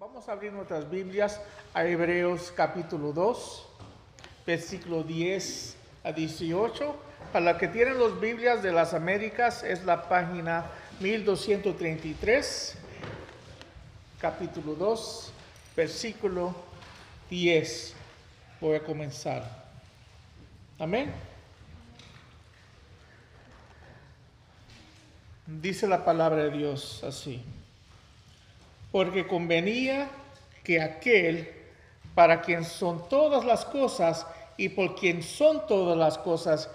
Vamos a abrir nuestras Biblias a Hebreos capítulo 2, versículo 10 a 18. Para los que tienen las Biblias de las Américas es la página 1233, capítulo 2, versículo 10. Voy a comenzar. Amén. Dice la palabra de Dios así: porque convenía que aquel para quien son todas las cosas y por quien son todas las cosas,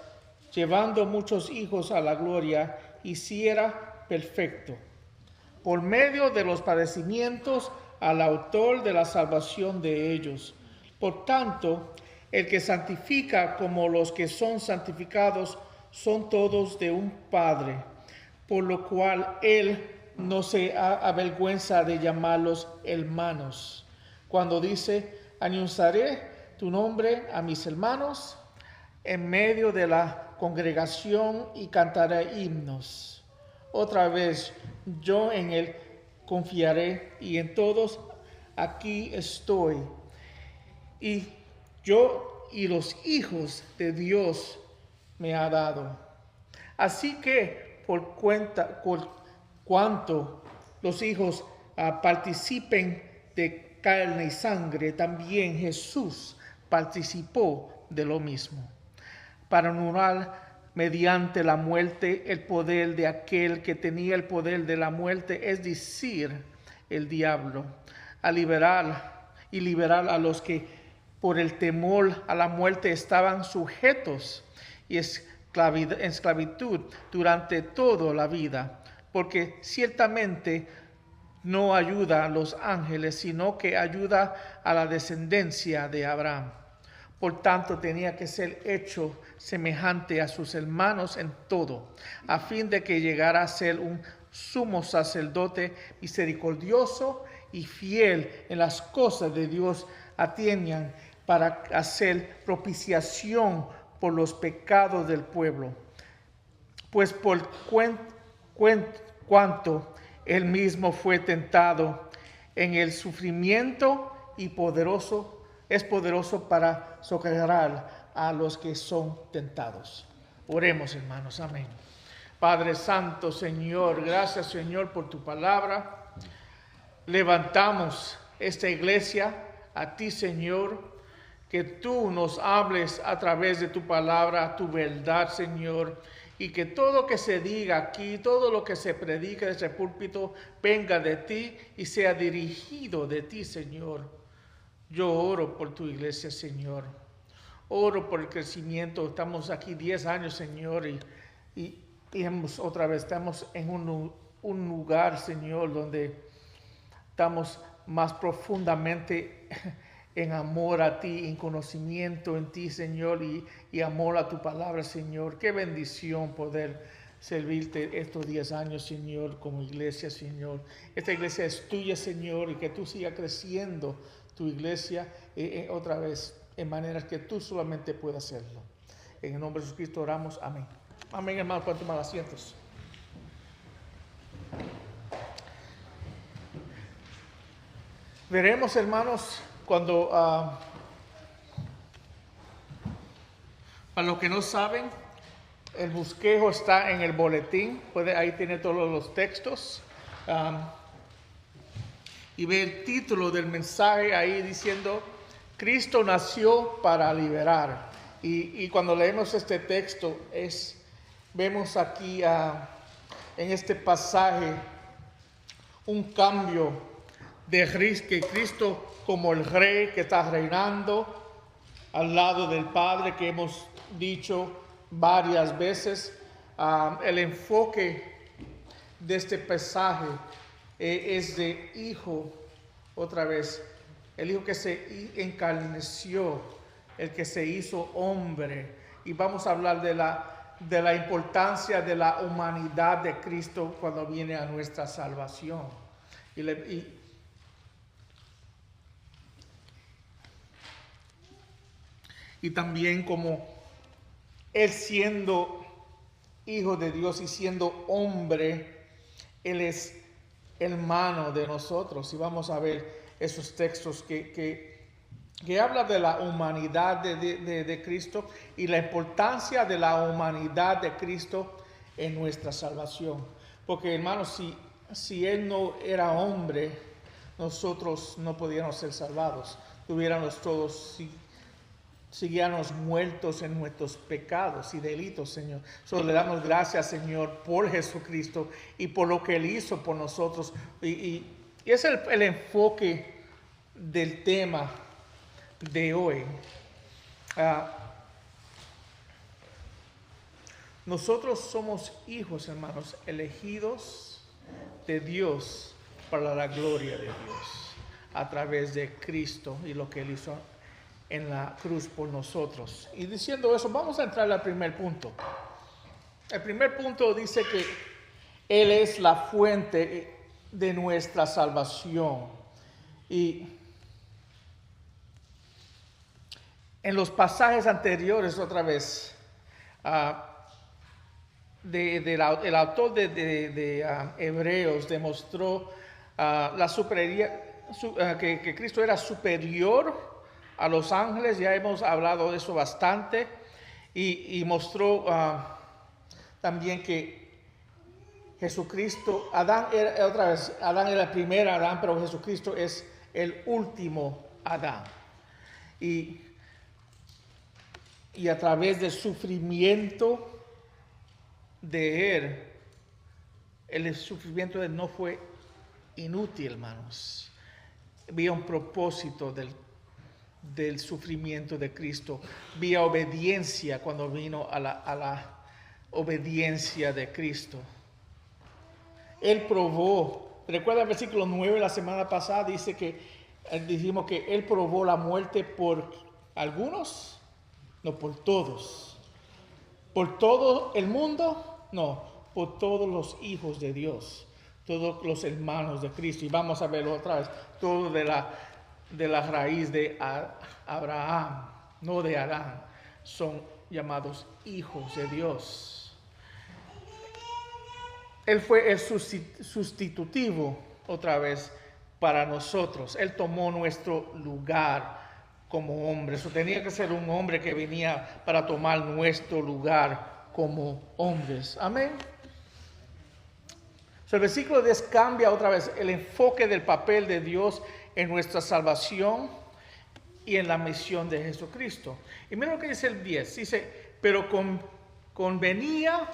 llevando muchos hijos a la gloria, hiciera perfecto, por medio de los padecimientos, al autor de la salvación de ellos. Por tanto, el que santifica como los que son santificados son todos de un Padre, por lo cual él no se avergüenza de llamarlos hermanos, cuando dice: anunciaré tu nombre a mis hermanos en medio de la congregación y cantaré himnos. Otra vez, yo en él confiaré, y en todos aquí estoy. Y yo y los hijos de Dios me ha dado. Así que por cuanto los hijos participen de carne y sangre, también Jesús participó de lo mismo, para anular mediante la muerte el poder de aquel que tenía el poder de la muerte, es decir, el diablo, a liberar a los que por el temor a la muerte estaban sujetos y esclavitud durante toda la vida. Porque ciertamente no ayuda a los ángeles, sino que ayuda a la descendencia de Abraham. Por tanto, tenía que ser hecho semejante a sus hermanos en todo, a fin de que llegara a ser un sumo sacerdote misericordioso y fiel en las cosas de Dios, atiendan para hacer propiciación por los pecados del pueblo. Pues por cuanto él mismo fue tentado en el sufrimiento y es poderoso para socorrer a los que son tentados. Oremos, hermanos. Amén. Padre Santo, Señor, gracias, Señor, por tu palabra. Levantamos esta iglesia a ti, Señor, que tú nos hables a través de tu palabra, tu verdad, Señor, y que todo lo que se diga aquí, todo lo que se predica de ese púlpito, venga de ti y sea dirigido de ti, Señor. Yo oro por tu iglesia, Señor. Oro por el crecimiento. Estamos aquí 10 años, Señor, y estamos en un lugar, Señor, donde estamos más profundamente en amor a ti, en conocimiento en ti, Señor, y amor a tu palabra, Señor. Qué bendición poder servirte estos 10 años, Señor, como iglesia, Señor. Esta iglesia es tuya, Señor, y que tú sigas creciendo tu iglesia otra vez, en maneras que tú solamente puedas hacerlo. En el nombre de Jesucristo oramos. Amén. Amén, hermanos. Pueden tomar asientos. Veremos, hermanos, cuando, para los que no saben, el bosquejo está en el boletín, ahí tiene todos los textos, y ve el título del mensaje ahí diciendo: Cristo nació para liberar. Y cuando leemos este texto, vemos aquí en este pasaje un cambio de que Cristo, como el rey que está reinando al lado del Padre, que hemos dicho varias veces. El enfoque de este pasaje es de hijo, otra vez, el hijo que se encarneció, el que se hizo hombre. Y vamos a hablar de la importancia de la humanidad de Cristo cuando viene a nuestra salvación. Y también como él, siendo hijo de Dios y siendo hombre, él es hermano de nosotros. Y vamos a ver esos textos que habla de la humanidad de Cristo y la importancia de la humanidad de Cristo en nuestra salvación. Porque, hermanos, si Él no era hombre, nosotros no podíamos ser salvados. Tuviéramos todos, siguiéramos muertos en nuestros pecados y delitos, Señor. Solo le damos gracias, Señor, por Jesucristo y por lo que Él hizo por nosotros. Y es el enfoque del tema de hoy. Nosotros somos hijos, hermanos, elegidos de Dios para la gloria de Dios, a través de Cristo y lo que Él hizo en la cruz por nosotros. Y diciendo eso, vamos a entrar al primer punto. El primer punto dice que Él es la fuente de nuestra salvación. Y en los pasajes anteriores, otra vez, el autor de Hebreos demostró la superioridad, que Cristo era superior a los ángeles. Ya hemos hablado de eso bastante, y mostró también que Jesucristo, Adán era el primer Adán, pero Jesucristo es el último Adán. Y a través del sufrimiento de Él, el sufrimiento de Él no fue inútil, hermanos. Había un propósito del sufrimiento de Cristo. Había obediencia cuando vino a la obediencia de Cristo. Él probó. Recuerda el versículo 9 la semana pasada, dice que dijimos que Él probó la muerte por algunos, no por todos. ¿Por todo el mundo? No, por todos los hijos de Dios, todos los hermanos de Cristo. Y vamos a verlo otra vez, todo de la raíz de Abraham, no de Adán, son llamados hijos de Dios. Él fue el sustitutivo, otra vez, para nosotros. Él tomó nuestro lugar como hombre. Eso tenía que ser un hombre que venía para tomar nuestro lugar como hombres. Amén. El versículo 10 cambia otra vez el enfoque del papel de Dios en nuestra salvación y en la misión de Jesucristo. Y mira lo que dice el 10. Dice, pero convenía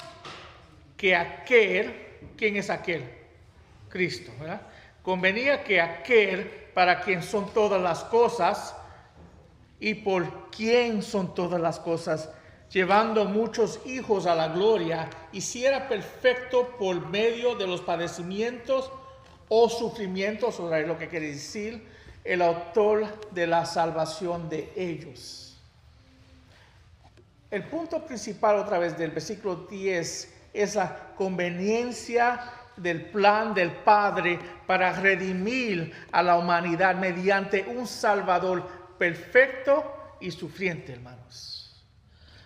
que aquel, ¿quién es aquel? Cristo, ¿verdad? Convenía que aquel para quien son todas las cosas y por quien son todas las cosas, llevando muchos hijos a la gloria, hiciera perfecto por medio de los padecimientos o sufrimientos, o es lo que quiere decir, el autor de la salvación de ellos. El punto principal otra vez del versículo 10 es la conveniencia del plan del Padre para redimir a la humanidad mediante un Salvador perfecto y sufriente, hermanos.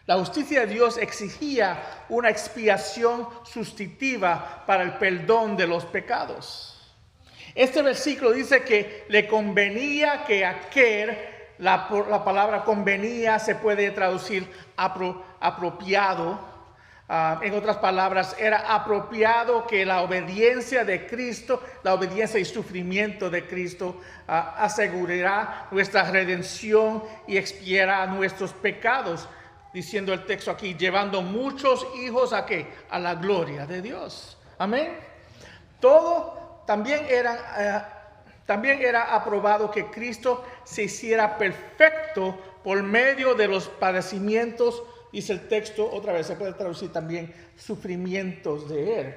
La justicia de Dios exigía una expiación sustitutiva para el perdón de los pecados. Este versículo dice que le convenía que aquel, la palabra convenía se puede traducir apropiado. En otras palabras, era apropiado que la obediencia de Cristo, la obediencia y sufrimiento de Cristo asegurará nuestra redención y expiará nuestros pecados. Diciendo el texto aquí, llevando muchos hijos ¿a qué? A la gloria de Dios. Amén. Todo también era aprobado que Cristo se hiciera perfecto por medio de los padecimientos. Dice el texto, otra vez se puede traducir también sufrimientos de Él.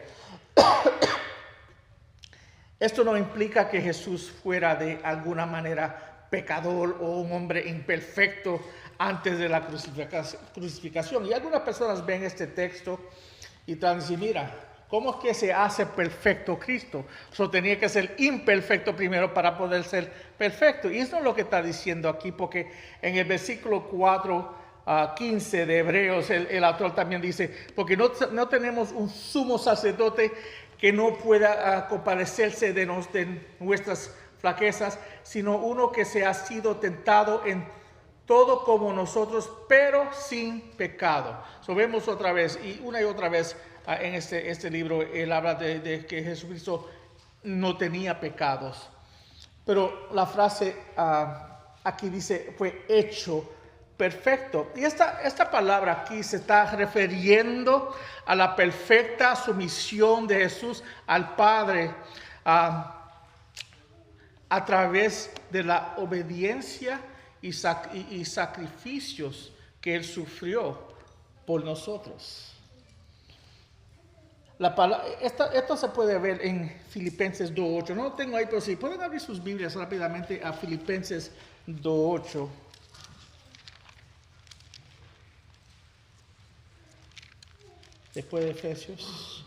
Esto no implica que Jesús fuera de alguna manera pecador o un hombre imperfecto antes de la crucificación. Y algunas personas ven este texto y tratan de decir, mira, ¿cómo es que se hace perfecto Cristo? Eso tenía que ser imperfecto primero para poder ser perfecto. Y eso es lo que está diciendo aquí, porque en el versículo 4:15 de Hebreos, el autor también dice, porque no tenemos un sumo sacerdote que no pueda compadecerse de nuestras flaquezas, sino uno que se ha sido tentado en todo como nosotros, pero sin pecado. So, vemos otra vez, y una y otra vez en este libro, él habla de que Jesucristo no tenía pecados. Pero la frase aquí dice, fue hecho perfecto. Y esta palabra aquí se está refiriendo a la perfecta sumisión de Jesús al Padre a través de la obediencia y sacrificios que Él sufrió por nosotros. Esto se puede ver en Filipenses 2.8. No lo tengo ahí, pero sí, pueden abrir sus Biblias rápidamente a Filipenses 2.8. Después de Efesios,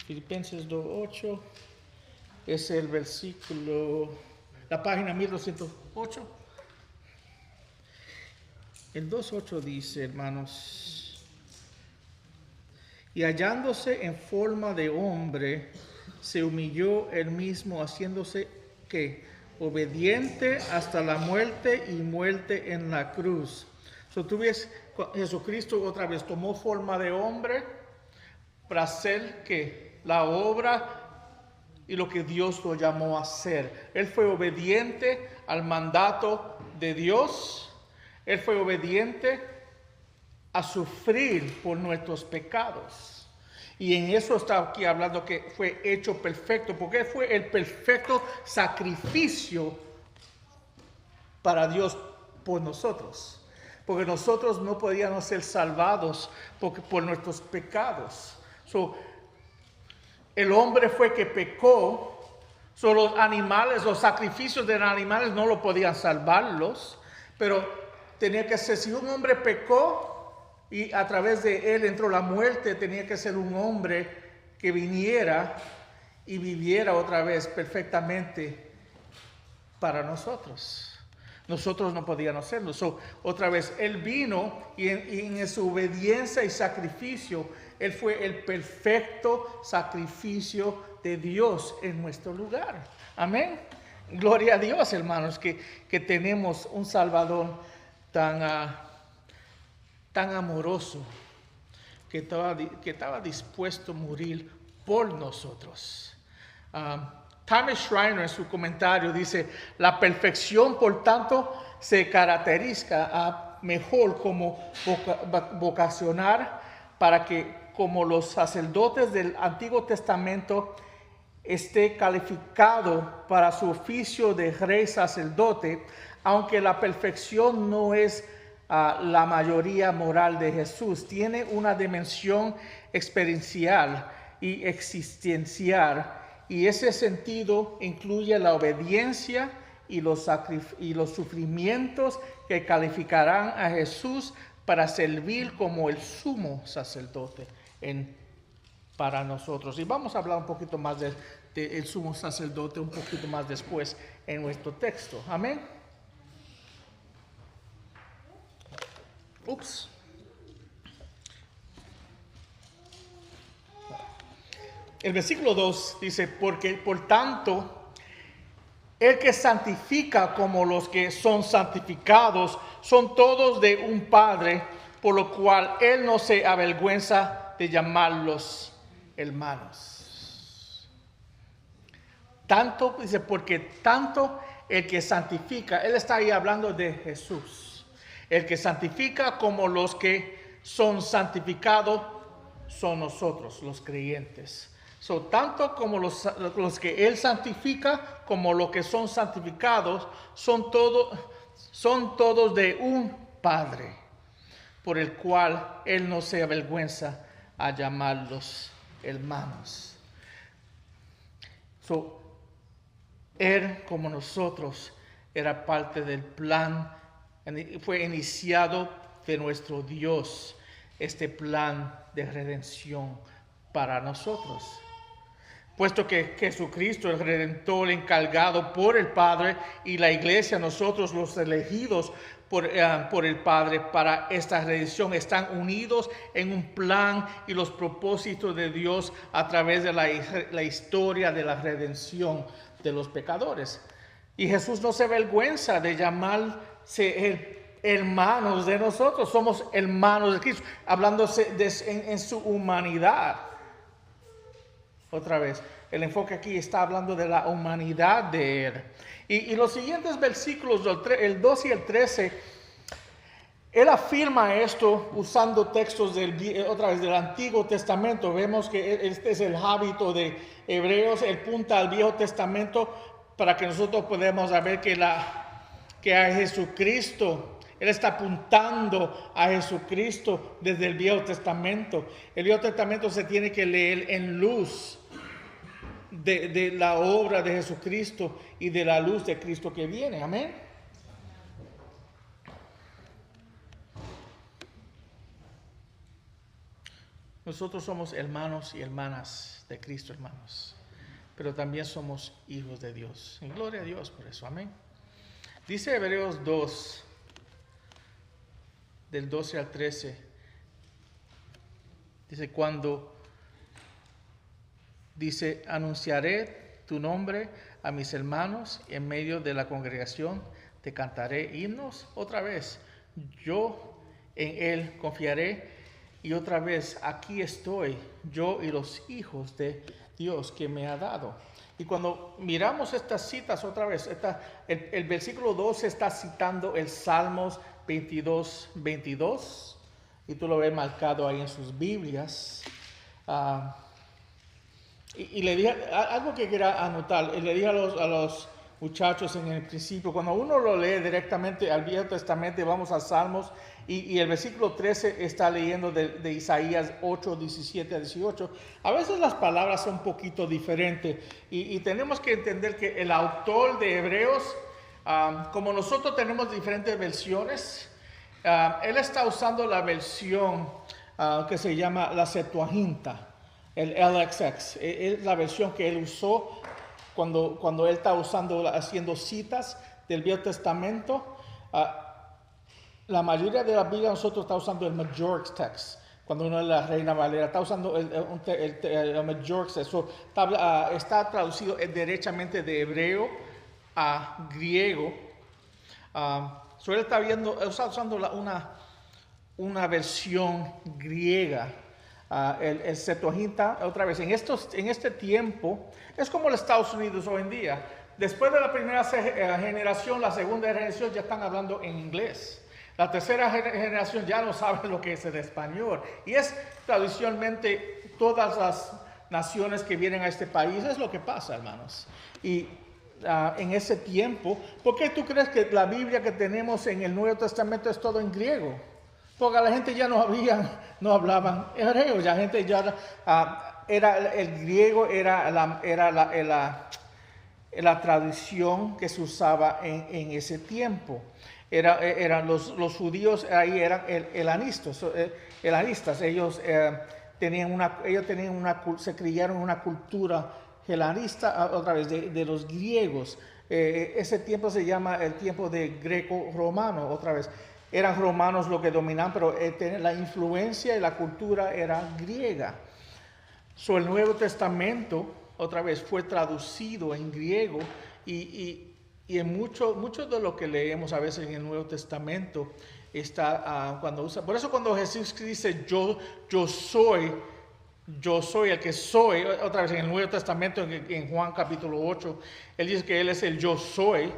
Filipenses 2.8 es el versículo, la página 1208. El 2.8 dice, hermanos, y hallándose en forma de hombre, se humilló él mismo, haciéndose ¿qué? Obediente hasta la muerte y muerte en la cruz. So, tú ves, Jesucristo otra vez tomó forma de hombre para hacer ¿qué? La obra y lo que Dios lo llamó a hacer. Él fue obediente al mandato de Dios. Él fue obediente a sufrir por nuestros pecados. Y en eso está aquí hablando que fue hecho perfecto, porque fue el perfecto sacrificio para Dios por nosotros. Porque nosotros no podíamos ser salvados por nuestros pecados. El hombre fue que pecó. Los animales, los sacrificios de los animales no lo podían salvarlos. Pero tenía que ser, si un hombre pecó y a través de él entró la muerte, tenía que ser un hombre que viniera y viviera otra vez perfectamente para nosotros. Nosotros no podíamos hacerlo. Otra vez, Él vino y en su obediencia y sacrificio, Él fue el perfecto sacrificio de Dios en nuestro lugar. Amén. Gloria a Dios, hermanos, que tenemos un Salvador tan amoroso, que estaba dispuesto a morir por nosotros. Thomas Schreiner en su comentario dice, la perfección por tanto se caracteriza mejor como vocacionar para que como los sacerdotes del Antiguo Testamento esté calificado para su oficio de rey sacerdote, aunque la perfección no es la mayoría moral de Jesús, tiene una dimensión experiencial y existencial. Y ese sentido incluye la obediencia y los sufrimientos que calificarán a Jesús para servir como el sumo sacerdote para nosotros. Y vamos a hablar un poquito más del sumo sacerdote un poquito más después en nuestro texto. Amén. El versículo 2 dice, porque por tanto, el que santifica como los que son santificados, son todos de un Padre, por lo cual Él no se avergüenza de llamarlos hermanos. Tanto, dice, porque tanto el que santifica, Él está ahí hablando de Jesús. El que santifica como los que son santificados, son nosotros, los creyentes. Tanto como los que Él santifica, como los que son santificados, son todos de un Padre, por el cual Él no se avergüenza a llamarlos hermanos. Él, como nosotros, era parte del plan, fue iniciado de nuestro Dios, este plan de redención para nosotros. Puesto que Jesucristo, el Redentor encargado por el Padre, y la Iglesia, nosotros los elegidos por el Padre para esta redención, están unidos en un plan y los propósitos de Dios a través de la historia de la redención. de los pecadores. Y Jesús no se avergüenza de llamarse hermanos de nosotros. Somos hermanos de Cristo, hablándose en su humanidad. Otra vez, el enfoque aquí está hablando de la humanidad de Él. Y los siguientes versículos, el 2 y el 13, Él afirma esto usando textos otra vez del Antiguo Testamento. Vemos que este es el hábito de Hebreos. Él punta al Viejo Testamento para que nosotros podamos saber que a Jesucristo, Él está apuntando a Jesucristo desde el Viejo Testamento. El Viejo Testamento se tiene que leer en luz de la obra de Jesucristo y de la luz de Cristo que viene. Amén. Nosotros somos hermanos y hermanas de Cristo, hermanos, pero también somos hijos de Dios. Y gloria a Dios por eso, amén. Dice Hebreos 2, del 12 al 13, dice, anunciaré tu nombre a mis hermanos en medio de la congregación, te cantaré himnos. Otra vez, yo en Él confiaré. Y otra vez, aquí estoy, yo y los hijos de Dios que me ha dado. Y cuando miramos estas citas otra vez, el versículo 12 está citando el Salmos 22. Y tú lo ves marcado ahí en sus Biblias. Y le dije, algo que quería anotar, le dije a los muchachos en el principio, cuando uno lo lee directamente al Viejo Testamento, vamos a Salmos, y el versículo 13 está leyendo de Isaías 8, 17 a 18. A veces las palabras son un poquito diferentes, y tenemos que entender que el autor de Hebreos, como nosotros tenemos diferentes versiones, él está usando la versión que se llama la Septuaginta, el LXX. Es la versión que él usó cuando él está haciendo citas del Viejo Testamento. La mayoría de la Biblia nosotros está usando el Majorix Text. Cuando uno es la Reina Valera, está usando el Majorix Text. Está traducido derechamente de hebreo a griego. Él está usando una versión griega. El Septuaginta, otra vez, en este tiempo, es como los Estados Unidos hoy en día. Después de la primera generación, la segunda generación ya están hablando en inglés. La tercera generación ya no sabe lo que es el español. Y es tradicionalmente todas las naciones que vienen a este país, es lo que pasa, hermanos. Y en ese tiempo, ¿por qué tú crees que la Biblia que tenemos en el Nuevo Testamento es todo en griego? Porque la gente ya no hablaban hebreo, la gente ya el griego era la tradición que se usaba en ese tiempo. Eran los judíos ahí eran helenistas. Ellos se criaron en una cultura helenista, otra vez de los griegos. Ese tiempo se llama el tiempo de greco-romano, otra vez. Eran romanos los que dominaban, pero la influencia y la cultura era griega. El Nuevo Testamento, otra vez, fue traducido en griego y en mucho de lo que leemos a veces en el Nuevo Testamento está cuando usa. Por eso cuando Jesús dice yo soy el que soy, otra vez en el Nuevo Testamento, en Juan capítulo 8, Él dice que Él es el yo soy.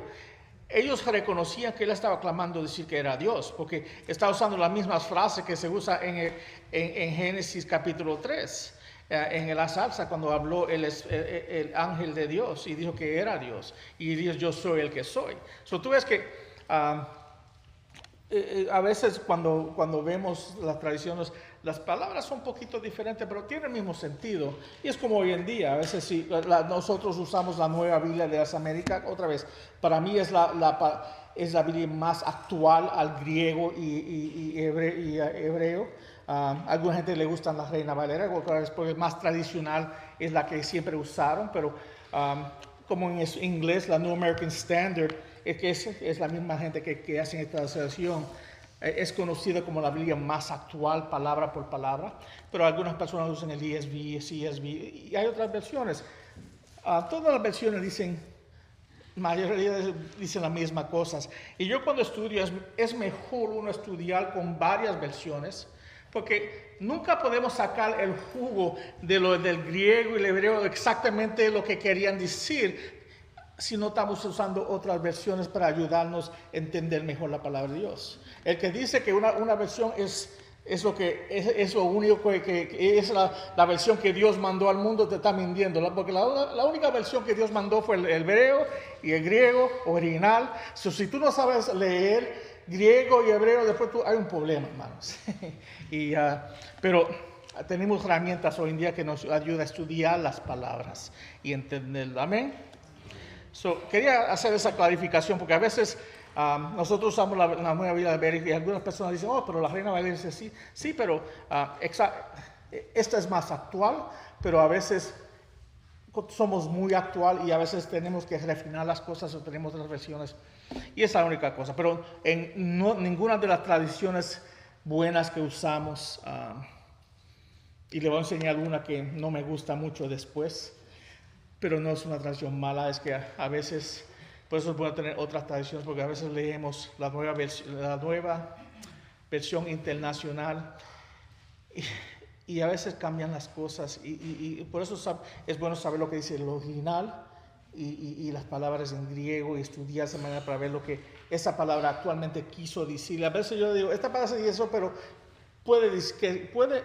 Ellos reconocían que Él estaba clamando decir que era Dios, porque estaba usando las mismas frases que se usa en Génesis capítulo 3, en la salsa, cuando habló el ángel de Dios y dijo que era Dios, y dijo yo soy el que soy. Tú ves que a veces cuando vemos las tradiciones, las palabras son un poquito diferentes, pero tienen el mismo sentido. Y es como hoy en día, a veces si nosotros usamos la Nueva Biblia de las Américas, otra vez, para mí es la Biblia más actual al griego y hebreo. Alguna gente le gustan la Reina Valera, porque más tradicional es la que siempre usaron, pero como en inglés, la New American Standard, es la misma gente que hace esta asociación. Es conocida como la Biblia más actual, palabra por palabra, pero algunas personas usan el ESV, CSV, y hay otras versiones. Todas las versiones dicen mayoría dicen las mismas cosas. Y yo cuando estudio, es mejor uno estudiar con varias versiones, porque nunca podemos sacar el jugo del griego y el hebreo exactamente lo que querían decir, si no estamos usando otras versiones para ayudarnos a entender mejor la palabra de Dios. El que dice que una versión es lo único que es la versión que Dios mandó al mundo, te está mintiendo, porque la única versión que Dios mandó fue el hebreo y el griego original. Si tú no sabes leer griego y hebreo, después hay un problema, hermanos. Pero tenemos herramientas hoy en día que nos ayudan a estudiar las palabras y entenderlas. Amén. Quería hacer esa clarificación porque a veces nosotros usamos la Nueva Biblia América y algunas personas dicen, pero la Reina Valera dice sí. Sí, pero esta es más actual, pero a veces somos muy actual y a veces tenemos que refinar las cosas o tenemos otras versiones. Y es la única cosa. Pero ninguna de las tradiciones buenas que usamos, y le voy a enseñar una que no me gusta mucho después, pero no es una tradición mala, es que a veces, por eso es bueno tener otras tradiciones, porque a veces leemos la nueva versión internacional y a veces cambian las cosas y por eso es bueno saber lo que dice el original y las palabras en griego y estudiar esa manera para ver lo que esa palabra actualmente quiso decir. A veces yo digo, esta palabra dice eso, pero puede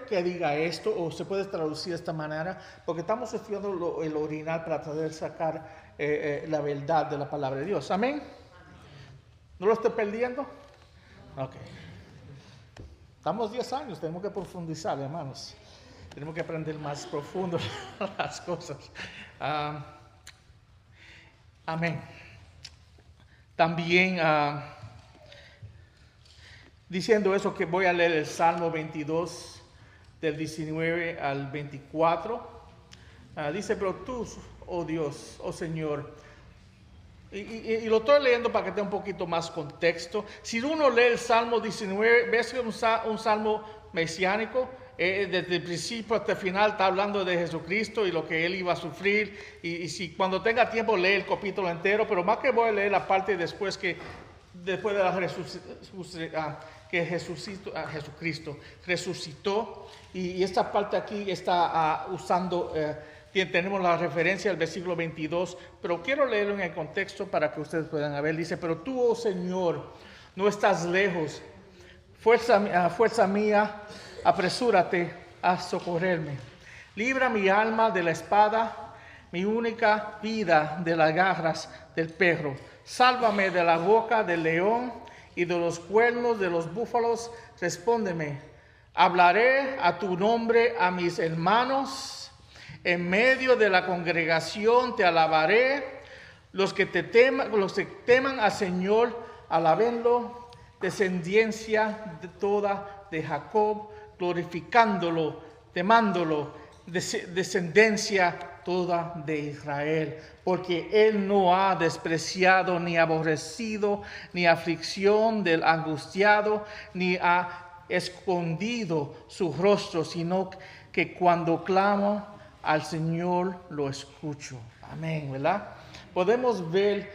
que diga esto o se puede traducir de esta manera, porque estamos estudiando el original para poder sacar la verdad de la palabra de Dios. Amén. ¿No lo estoy perdiendo? Ok. Estamos 10 años, tenemos que profundizar, hermanos. Tenemos que aprender más profundo las cosas. Amén. También diciendo eso, que voy a leer el Salmo 22 del 19 al 24. Dice, pero tú, oh Dios, oh Señor, y lo estoy leyendo para que tenga un poquito más contexto. Si uno lee el Salmo 19, ves que es un salmo mesiánico. Desde el principio hasta el final está hablando de Jesucristo y lo que Él iba a sufrir. Y si cuando tenga tiempo lee el capítulo entero, pero más que voy a leer la parte después de la que Jesucristo resucitó. Y esta parte aquí está usando... tenemos la referencia al versículo 22, pero quiero leerlo en el contexto para que ustedes puedan ver. Dice, pero tú, oh Señor, no estás lejos. Fuerza mía, apresúrate a socorrerme. Libra mi alma de la espada, mi única vida de las garras del perro. Sálvame de la boca del león y de los cuernos de los búfalos. Respóndeme. Hablaré a tu nombre a mis hermanos. En medio de la congregación te alabaré. Los que teman al Señor, alabenlo. Descendencia de toda de Jacob, glorificándolo, temándolo. Descendencia toda de Israel. Porque Él no ha despreciado ni aborrecido ni aflicción del angustiado, ni ha escondido su rostro, sino que cuando clamo al Señor lo escucho. Amén, ¿verdad? Podemos ver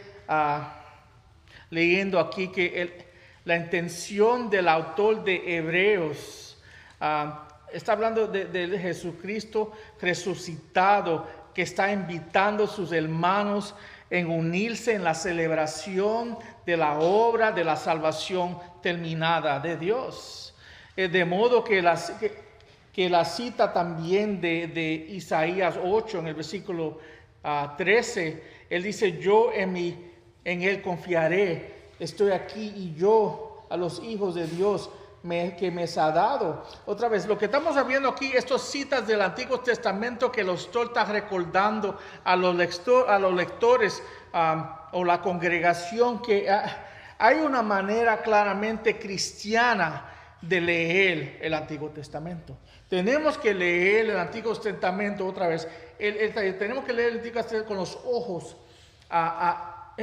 leyendo aquí que la intención del autor de Hebreos está hablando de Jesucristo resucitado, que está invitando a sus hermanos en unirse en la celebración de la obra de la salvación terminada de Dios. De modo que la cita también de Isaías 8 en el versículo 13, él dice, yo en él confiaré, estoy aquí y yo a los hijos de Dios que me ha dado. Otra vez, lo que estamos viendo aquí, estas citas del Antiguo Testamento que los está recordando a los lectores o la congregación, que hay una manera claramente cristiana de leer el Antiguo Testamento. Tenemos que leer el Antiguo Testamento otra vez. Tenemos que leer el Antiguo Testamento con los ojos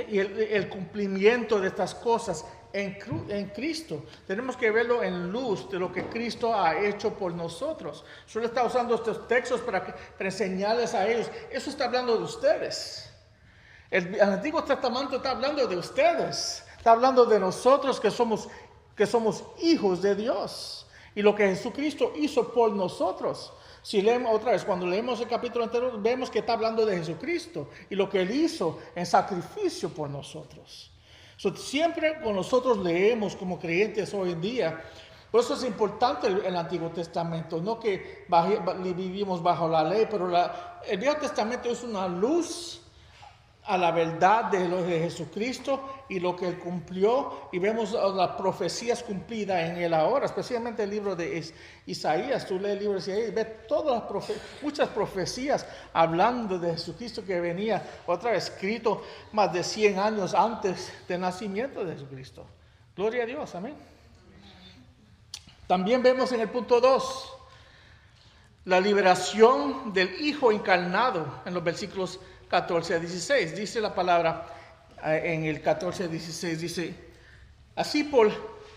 y el cumplimiento de estas cosas en Cristo. Tenemos que verlo en luz de lo que Cristo ha hecho por nosotros. Solo está usando estos textos para enseñarles a ellos. Eso está hablando de ustedes. El Antiguo Testamento está hablando de ustedes, está hablando de nosotros que somos hijos de Dios y lo que Jesucristo hizo por nosotros. Si leemos otra vez, cuando leemos el capítulo anterior, vemos que está hablando de Jesucristo y lo que Él hizo en sacrificio por nosotros. Siempre cuando nosotros leemos como creyentes hoy en día, por eso es importante el Antiguo Testamento, no que vivimos bajo la ley, pero el Viejo Testamento es una luz a la verdad de Jesucristo y lo que Él cumplió, y vemos las profecías cumplidas en Él ahora, especialmente el libro de Isaías. Tú lees el libro de Isaías y ves muchas profecías hablando de Jesucristo que venía otra vez escrito más de 100 años antes del nacimiento de Jesucristo. Gloria a Dios, amén. También vemos en el punto 2 la liberación del Hijo encarnado en los versículos 14 a 16. Dice la palabra en el 14 a 16, dice: así por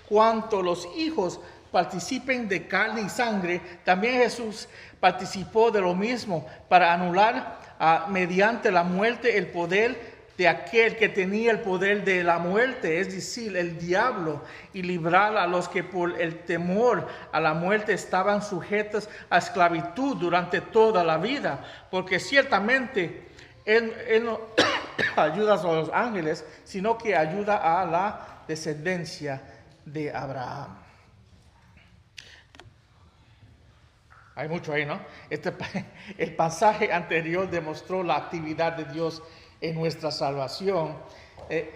cuanto los hijos participen de carne y sangre, también Jesús participó de lo mismo para anular mediante la muerte el poder de aquel que tenía el poder de la muerte, es decir, el diablo, y librar a los que por el temor a la muerte estaban sujetos a esclavitud durante toda la vida, porque ciertamente Él no ayuda a los ángeles, sino que ayuda a la descendencia de Abraham. Hay mucho ahí, ¿no? El pasaje anterior demostró la actividad de Dios en nuestra salvación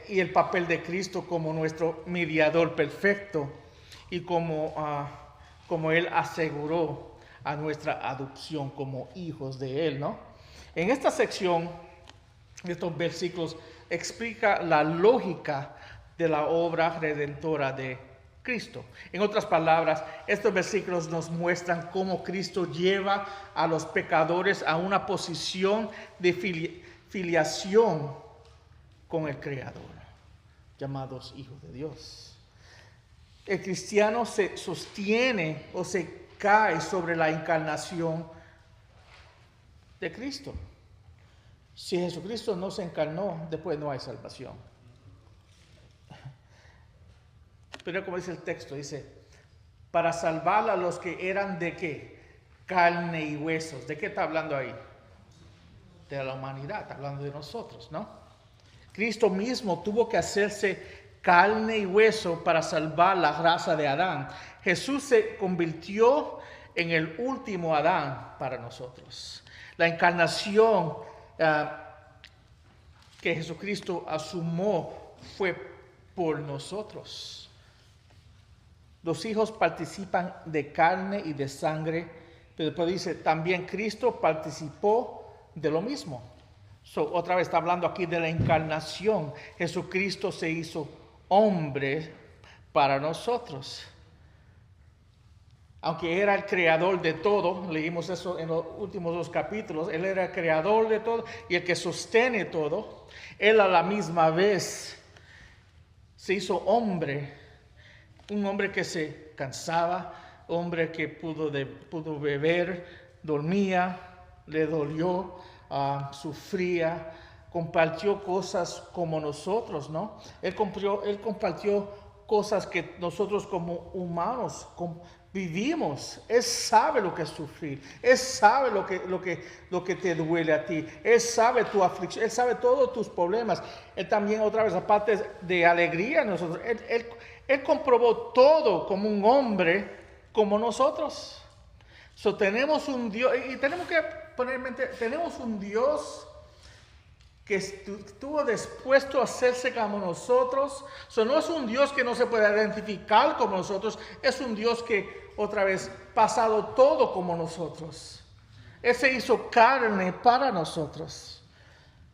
y el papel de Cristo como nuestro mediador perfecto y como Él aseguró a nuestra adopción como hijos de Él, ¿no? En esta sección, estos versículos explica la lógica de la obra redentora de Cristo. En otras palabras, estos versículos nos muestran cómo Cristo lleva a los pecadores a una posición de filiación con el Creador, llamados hijos de Dios. El cristiano se sostiene o se cae sobre la encarnación de Cristo. Si Jesucristo no se encarnó, después no hay salvación. Pero como dice el texto, dice, para salvar a los que eran de ¿qué? Carne y huesos. ¿De qué está hablando ahí? De la humanidad, está hablando de nosotros, ¿no? Cristo mismo tuvo que hacerse carne y hueso para salvar la raza de Adán. Jesús se convirtió en el último Adán para nosotros. La encarnación que Jesucristo asumió fue por nosotros. Los hijos participan de carne y de sangre, pero después dice, también Cristo participó de lo mismo. Otra vez está hablando aquí de la encarnación. Jesucristo se hizo hombre para nosotros. Aunque era el creador de todo, leímos eso en los últimos 2 capítulos, Él era el creador de todo y el que sostiene todo. Él a la misma vez se hizo hombre. Un hombre que se cansaba, hombre que pudo beber, dormía, le dolió, sufría, compartió cosas como nosotros, ¿no? Él compartió cosas que nosotros como humanos vivimos. Él sabe lo que es sufrir, Él sabe lo que te duele a ti, Él sabe tu aflicción, Él sabe todos tus problemas. Él también, otra vez, aparte de alegría, nosotros, Él comprobó todo como un hombre como nosotros. Tenemos un Dios, y tenemos que poner en mente, tenemos un Dios que estuvo dispuesto a hacerse como nosotros. No es un Dios que no se puede identificar como nosotros, es un Dios que, otra vez, pasado todo como nosotros. Él se hizo carne para nosotros.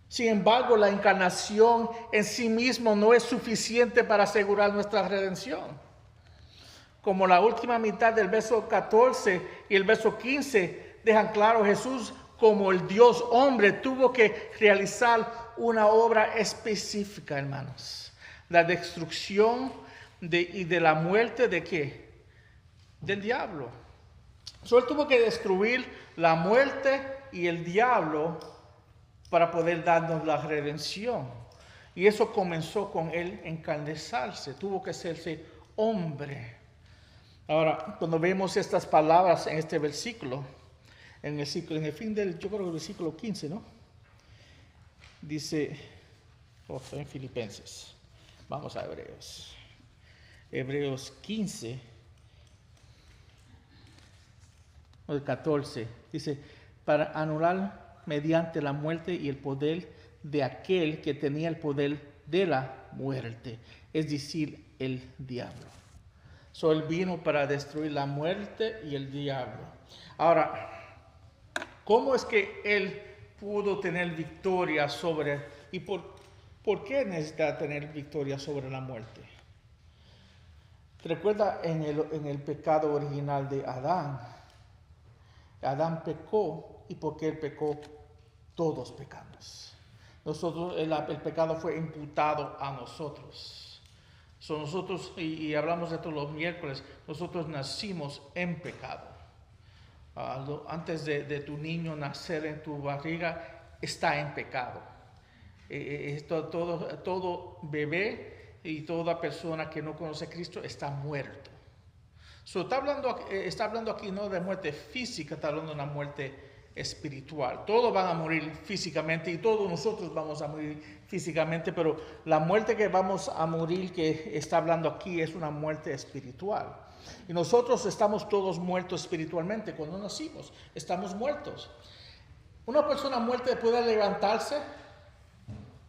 Sin embargo, la encarnación en sí mismo no es suficiente para asegurar nuestra redención. Como la última mitad del verso 14 y el verso 15 dejan claro, Jesús, como el Dios hombre, tuvo que realizar una obra específica, hermanos. La destrucción y de la muerte ¿de qué? Del diablo. Él tuvo que destruir la muerte y el diablo para poder darnos la redención. Y eso comenzó con él encarnizarse, tuvo que hacerse hombre. Ahora, cuando vemos estas palabras en este versículo, en el fin del, yo creo que el versículo 15, ¿no? Dice, estoy en Filipenses, vamos a Hebreos. Hebreos 15, o el 14, dice, para anular mediante la muerte y el poder de aquel que tenía el poder de la muerte, es decir, el diablo. Él vino para destruir la muerte y el diablo. Ahora, ¿cómo es que él pudo tener victoria sobre, y por qué necesita tener victoria sobre la muerte? ¿Te recuerdas en el pecado original de Adán? Adán pecó, y porque él pecó, todos pecamos. El pecado fue imputado a nosotros. Nosotros, y hablamos de esto los miércoles, nosotros nacimos en pecado. Antes de tu niño nacer en tu barriga, está en pecado. Todo bebé y toda persona que no conoce a Cristo está muerto. Está hablando aquí no de muerte física, está hablando de una muerte espiritual. Todos van a morir físicamente y todos nosotros vamos a morir físicamente, pero la muerte que vamos a morir, que está hablando aquí, es una muerte espiritual. Y nosotros estamos todos muertos espiritualmente. Cuando nacimos, estamos muertos. ¿Una persona muerta puede levantarse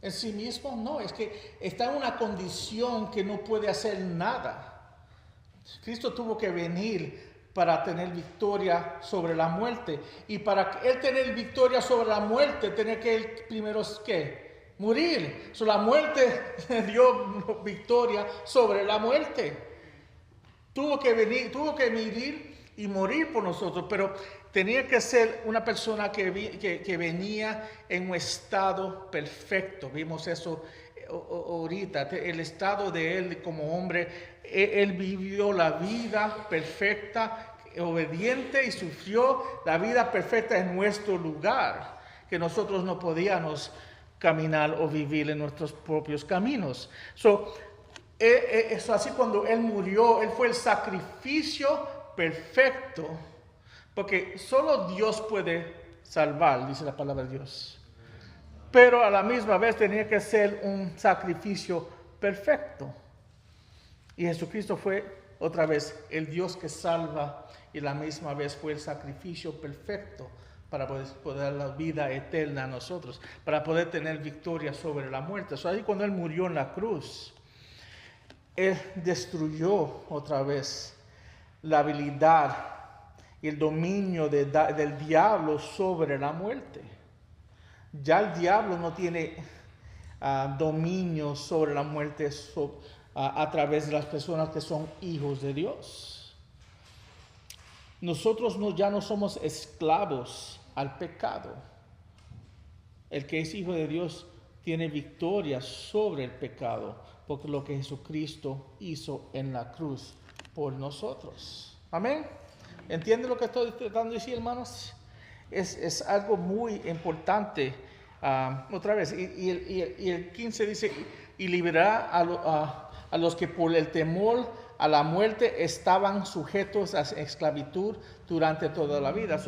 en sí mismo? No, es que está en una condición que no puede hacer nada. Cristo tuvo que venir para tener victoria sobre la muerte. Y para él tener victoria sobre la muerte, tenía que él primero, ¿qué? Morir. La muerte dio victoria sobre la muerte. Tuvo que venir y morir por nosotros, pero tenía que ser una persona que venía en un estado perfecto. Vimos eso ahorita, el estado de él como hombre. Él vivió la vida perfecta, obediente, y sufrió la vida perfecta en nuestro lugar, que nosotros no podíamos caminar o vivir en nuestros propios caminos. Así cuando él murió, él fue el sacrificio perfecto, porque solo Dios puede salvar, dice la palabra de Dios. Pero a la misma vez tenía que ser un sacrificio perfecto. Y Jesucristo fue otra vez el Dios que salva, y la misma vez fue el sacrificio perfecto para poder dar la vida eterna a nosotros, para poder tener victoria sobre la muerte. Ahí cuando él murió en la cruz, él destruyó otra vez la habilidad y el dominio del diablo sobre la muerte. Ya el diablo no tiene dominio sobre la muerte a través de las personas que son hijos de Dios. Nosotros ya no somos esclavos al pecado. El que es hijo de Dios tiene victoria sobre el pecado, porque lo que Jesucristo hizo en la cruz por nosotros. Amén. ¿Entienden lo que estoy tratando de decir, hermanos? Es algo muy importante. Otra vez, y el 15 dice, y liberará a los que por el temor a la muerte estaban sujetos a esclavitud durante toda la vida.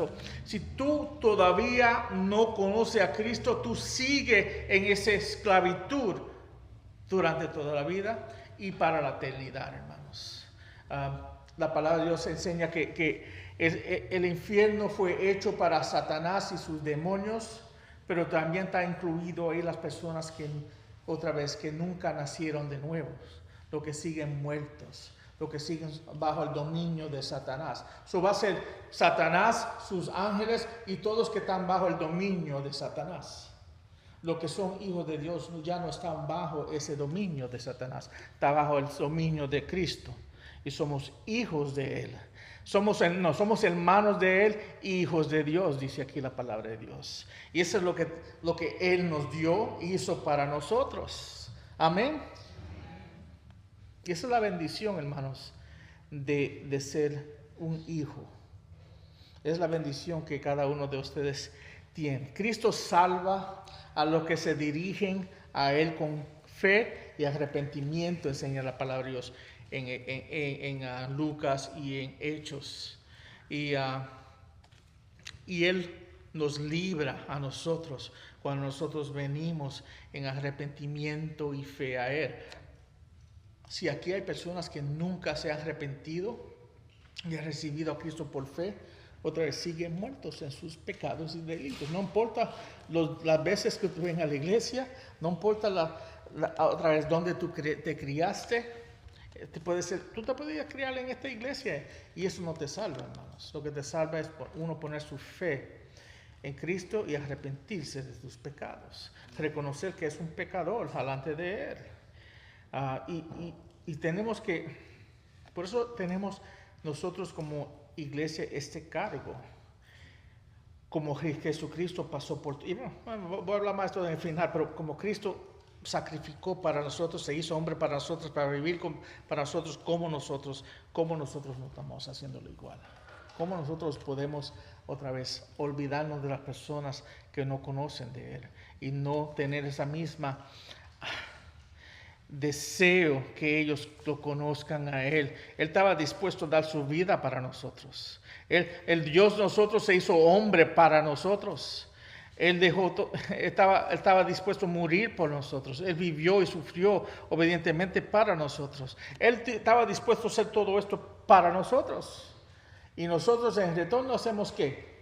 Si tú todavía no conoces a Cristo, tú sigues en esa esclavitud durante toda la vida y para la eternidad, hermanos. La palabra de Dios enseña que el infierno fue hecho para Satanás y sus demonios, pero también está incluido ahí las personas que nunca nacieron de nuevo, los que siguen muertos, los que siguen bajo el dominio de Satanás. Va a ser Satanás, sus ángeles y todos que están bajo el dominio de Satanás. Los que son hijos de Dios ya no están bajo ese dominio de Satanás, está bajo el dominio de Cristo, y somos hijos de Él. Somos hermanos de Él, hijos de Dios, dice aquí la palabra de Dios. Y eso es lo que Él nos dio, hizo para nosotros. Amén. Y esa es la bendición, hermanos, de ser un hijo. Es la bendición que cada uno de ustedes tiene. Cristo salva a los que se dirigen a Él con fe y arrepentimiento, enseña la palabra de Dios en Lucas y en Hechos. Y Él nos libra a nosotros cuando nosotros venimos en arrepentimiento y fe a Él. Si aquí hay personas que nunca se han arrepentido y han recibido a Cristo por fe, otra vez siguen muertos en sus pecados y delitos. No importa las veces que tú vengas a la iglesia, no importa otra vez dónde tú te criaste, tú te puedes criar en esta iglesia y eso no te salva, hermanos. Lo que te salva es uno poner su fe en Cristo y arrepentirse de tus pecados. Reconocer que es un pecador delante de Él. Y tenemos que, por eso tenemos nosotros como iglesia este cargo, como Jesucristo pasó por, y bueno, voy a hablar más de esto en el final, pero como Cristo sacrificó para nosotros, se hizo hombre para nosotros, para vivir para nosotros, como nosotros no estamos haciéndolo igual. Cómo nosotros podemos otra vez olvidarnos de las personas que no conocen de Él y no tener esa misma deseo que ellos lo conozcan a Él. Él estaba dispuesto a dar su vida para nosotros. El Dios nosotros se hizo hombre para nosotros. Él estaba dispuesto a morir por nosotros. Él vivió y sufrió obedientemente para nosotros. Él estaba dispuesto a hacer todo esto para nosotros. Y nosotros en retorno hacemos ¿qué?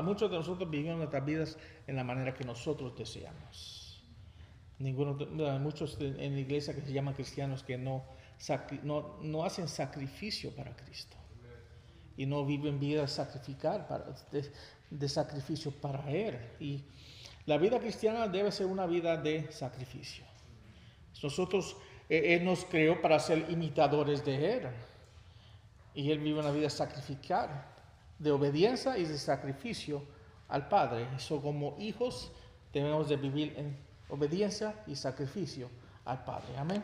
Muchos de nosotros vivimos nuestras vidas en la manera que nosotros deseamos. Muchos en la iglesia que se llaman cristianos que no hacen sacrificio para Cristo. Y no viven vidas de sacrificio para Él. Y la vida cristiana debe ser una vida de sacrificio. Él nos creó para ser imitadores de Él. Y Él vive una vida sacrificada, de obediencia y de sacrificio al Padre. Eso como hijos debemos de vivir en obediencia y sacrificio al Padre. Amén.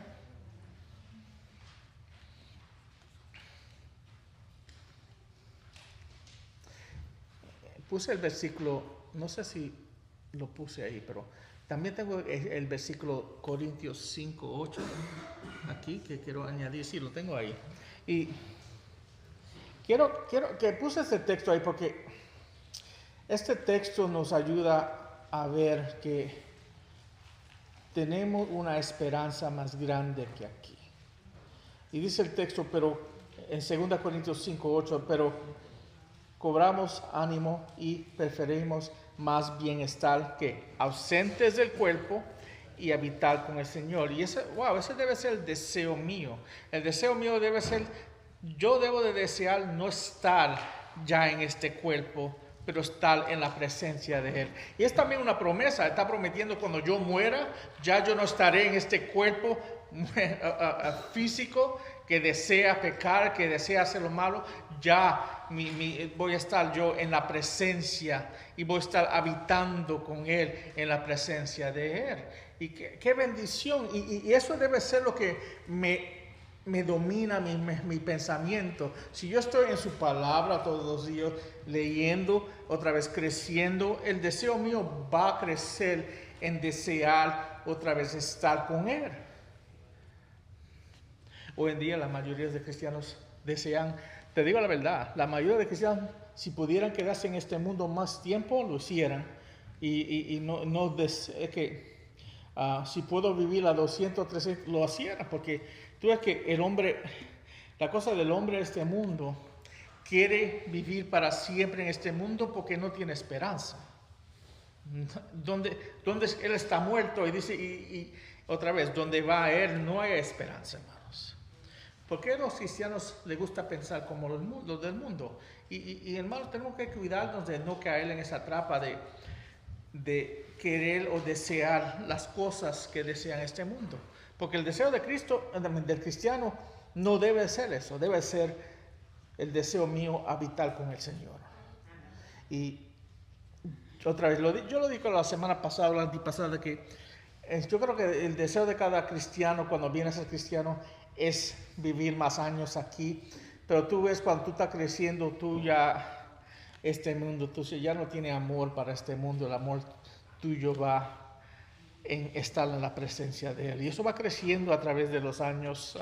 Puse el versículo, no sé si lo puse ahí, pero también tengo el versículo Corintios 5:8 aquí que quiero añadir. Sí, lo tengo ahí. Y quiero que puse este texto ahí porque este texto nos ayuda a ver que tenemos una esperanza más grande que aquí. Y dice el texto, pero en 2 Corintios 5:8, pero cobramos ánimo y preferimos más bienestar que ausentes del cuerpo y habitar con el Señor. Y ese debe ser el deseo mío. El deseo mío debe ser, yo debo de desear no estar ya en este cuerpo, pero estar en la presencia de Él. Y es también una promesa, está prometiendo cuando yo muera, ya yo no estaré en este cuerpo físico que desea pecar, que desea hacer lo malo, ya voy a estar yo en la presencia y voy a estar habitando con Él en la presencia de Él. Y qué bendición, y eso debe ser lo que me domina mi pensamiento. Si yo estoy en su palabra todos los días, leyendo, otra vez creciendo, el deseo mío va a crecer en desear otra vez estar con Él. Hoy en día la mayoría de cristianos desean, te digo la verdad, la mayoría de cristianos, si pudieran quedarse en este mundo más tiempo, lo hicieran. Y si puedo vivir a 200, 300, lo hiciera, porque tú ves que el hombre, la cosa del hombre de este mundo, quiere vivir para siempre en este mundo porque no tiene esperanza. Donde Él está muerto, y dice, y otra vez, donde va Él no hay esperanza, hermanos. ¿Por qué a los cristianos les gusta pensar como los del mundo? Y hermanos, tenemos que cuidarnos de no caer en esa trampa de querer o desear las cosas que desean este mundo. Porque el deseo de Cristo, del cristiano, no debe ser eso. Debe ser el deseo mío habitar con el Señor. Y otra vez, yo lo dije la semana pasada, la antipasada, que yo creo que el deseo de cada cristiano cuando viene a ser cristiano es vivir más años aquí. Pero tú ves cuando tú estás creciendo, tú ya este mundo. Entonces ya no tiene amor para este mundo. El amor tuyo va en estar en la presencia de Él. Y eso va creciendo a través de los años.